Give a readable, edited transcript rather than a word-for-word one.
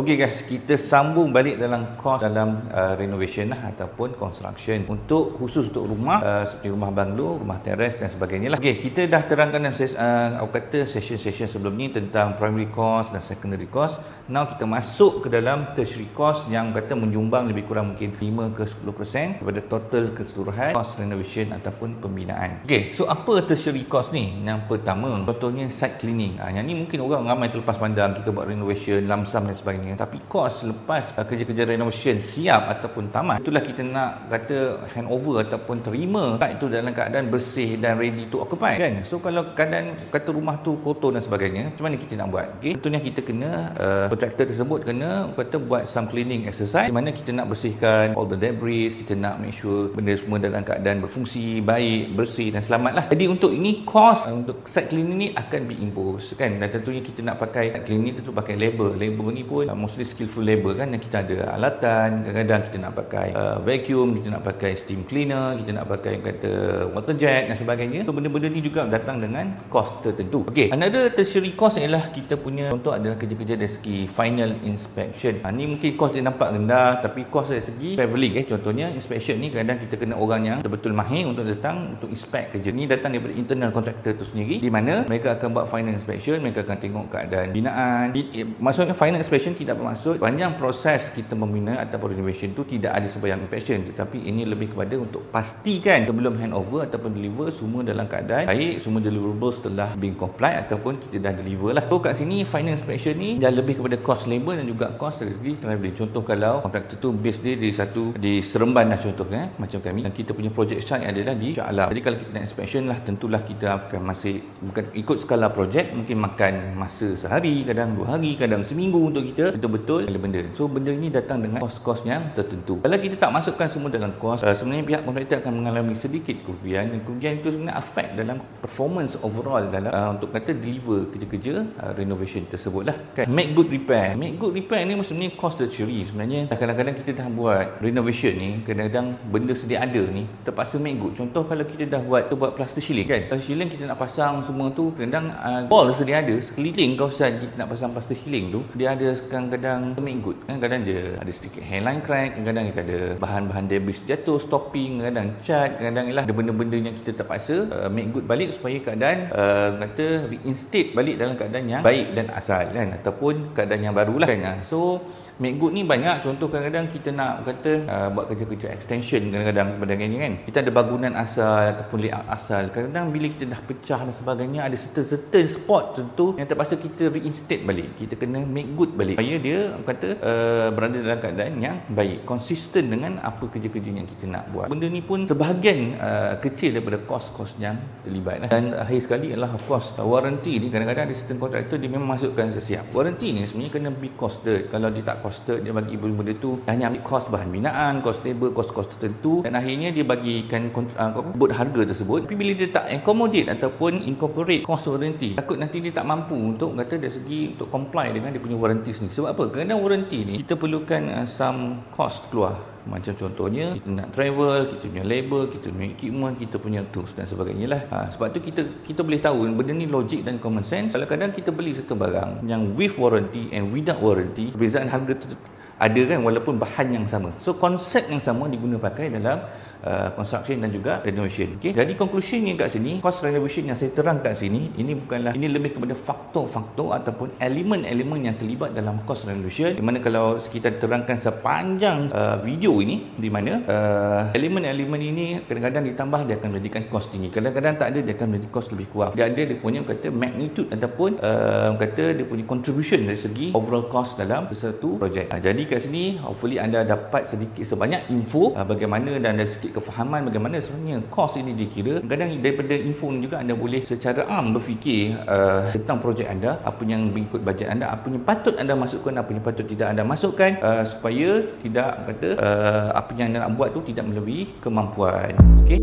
Okey guys, kita sambung balik dalam kos dalam renovation lah ataupun construction khusus untuk rumah seperti rumah banglo, rumah teres dan sebagainya lah. Okey, kita dah terangkan dalam session sebelum ni tentang primary cost dan secondary cost. Now kita masuk ke dalam tertiary cost yang kata menyumbang lebih kurang mungkin 5 ke 10% daripada total keseluruhan cost renovation ataupun pembinaan. Okey, so apa tertiary cost ni? Yang pertama, contohnya site cleaning. Yang ni mungkin orang ramai terlepas pandang, kita buat renovation, lamsam dan sebagainya. Tapi kos selepas kerja-kerja renovation siap ataupun tamat, itulah kita nak kata handover ataupun terima site itu dalam keadaan bersih dan ready to occupy kan. So kalau keadaan kata rumah tu kotor dan sebagainya, macam mana kita nak buat? Okay, tentunya kita kena contractor tersebut kena kata buat some cleaning exercise di mana kita nak bersihkan all the debris, kita nak make sure benda semua dalam keadaan berfungsi baik, bersih dan selamat lah. Jadi untuk ini kos untuk site cleaning ni akan be-impose kan, dan tentunya kita nak pakai site cleaning tentu pakai labor ni pun mostly skillful labor kan, yang kita ada alatan, kadang-kadang kita nak pakai vacuum, kita nak pakai steam cleaner, kita nak pakai kata water jet dan sebagainya. So benda-benda ni juga datang dengan kos tertentu. Okey, another tertiary cost ialah kita punya contoh adalah kerja-kerja dari segi final inspection. Ni mungkin kos dia nampak rendah, tapi kos dari segi travelling contohnya inspection ni kadang kita kena orang yang betul-betul mahir untuk datang untuk inspect kerja ni, datang daripada internal contractor tu sendiri, di mana mereka akan buat final inspection, mereka akan tengok keadaan binaan. Maksudnya final inspection tidak bermaksud panjang proses kita membina ataupun renovation tu tidak ada sebarang inspection, tetapi ini lebih kepada untuk pastikan sebelum handover ataupun deliver semua dalam keadaan baik, semua deliverables telah being complied ataupun kita dah deliver lah. So kat sini final inspection ni dah lebih kepada cost labor dan juga cost dari segi travelling. Contoh kalau kontraktor tu base dia di Seremban lah contohnya, macam kami, dan kita punya project site adalah di Shah Alam. Jadi kalau kita nak inspection lah, tentulah kita akan masih bukan ikut skala projek, mungkin makan masa sehari, kadang 2 hari, kadang seminggu untuk kita betul-betul benda. So benda ini datang dengan kos-kos yang tertentu. Kalau kita tak masukkan semua dalam kos, sebenarnya pihak kontraktor akan mengalami sedikit kerugian, dan kerugian itu sebenarnya affect dalam performance overall dalam untuk kata deliver kerja-kerja renovation tersebut lah kan. Make good repair ni maksudnya cost tertiary. Sebenarnya kadang-kadang kita dah buat renovation ni, kadang-kadang benda sedia ada ni terpaksa make good. Contoh kalau kita dah buat plaster ceiling kan, plaster ceiling kita nak pasang semua tu, kadang wall sedia ada, sekeliling kawasan kita nak pasang plaster ceiling tu dia ada kadang-kadang make good kan, kadang dia ada sedikit hairline crack, kadang-kadang dia ada bahan-bahan debris jatuh, stopping, kadang cat, kadang ialah ada benda-benda yang kita terpaksa make good balik supaya keadaan kata reinstate balik dalam keadaan yang baik dan asal kan, ataupun keadaan yang barulah kan. So make good ni banyak. Contoh kadang-kadang kita nak kata buat kerja-kerja extension kadang-kadang sebagainya kan, kita ada bangunan asal ataupun layout asal, kadang-kadang bila kita dah pecah dan sebagainya ada certain spot tentu yang terpaksa kita reinstate balik, kita kena make good balik supaya dia kata berada dalam keadaan yang baik, konsisten dengan apa kerja-kerja yang kita nak buat. Benda ni pun sebahagian kecil daripada kos-kos yang terlibat lah. Dan akhir sekali adalah of course warranty ni, kadang-kadang ada certain kontraktor dia memang masukkan sesiap. Warranty ni sebenarnya kena be costed. Kalau dia tak costed, dia bagi benda tu hanya ambil kos bahan binaan, kos labor, kos-kos tertentu, dan akhirnya dia bagikan sebut harga tersebut, tapi bila dia tak accommodate ataupun incorporate cost warranty, takut nanti dia tak mampu untuk kata dari segi untuk comply dengan dia punya warranty sendiri. Sebab apa? Kadang warranty ni kita perlukan some cost keluar. Macam contohnya kita nak travel, kita punya labor, kita punya equipment, kita punya tools dan sebagainya lah. Sebab tu kita boleh tahu benda ni logik dan common sense. Kalau kadang kita beli satu barang yang with warranty and without warranty, perbezaan harga tu ada kan, walaupun bahan yang sama. So konsep yang sama diguna pakai dalam construction dan juga renovation. Okay? Jadi conclusionnya kat sini, cost renovation yang saya terang kat sini, ini lebih kepada faktor-faktor ataupun elemen-elemen yang terlibat dalam cost renovation, di mana kalau kita terangkan sepanjang video ini, di mana elemen-elemen ini kadang-kadang ditambah dia akan menjadikan cost tinggi, kadang-kadang tak ada dia akan menjadi cost lebih kurang. Dia ada dia punya kata magnitude ataupun kata dia punya contribution dari segi overall cost dalam sesuatu projek. Jadi kat sini hopefully anda dapat sedikit sebanyak info bagaimana dan ada sikit kefahaman bagaimana sebenarnya kos ini dikira. Kadang daripada info ni juga anda boleh secara am berfikir tentang projek anda, apa yang mengikut bajet anda, apa yang patut anda masukkan, apa yang patut tidak anda masukkan, supaya tidak kata apa yang anda nak buat tu tidak melebihi kemampuan. Okey.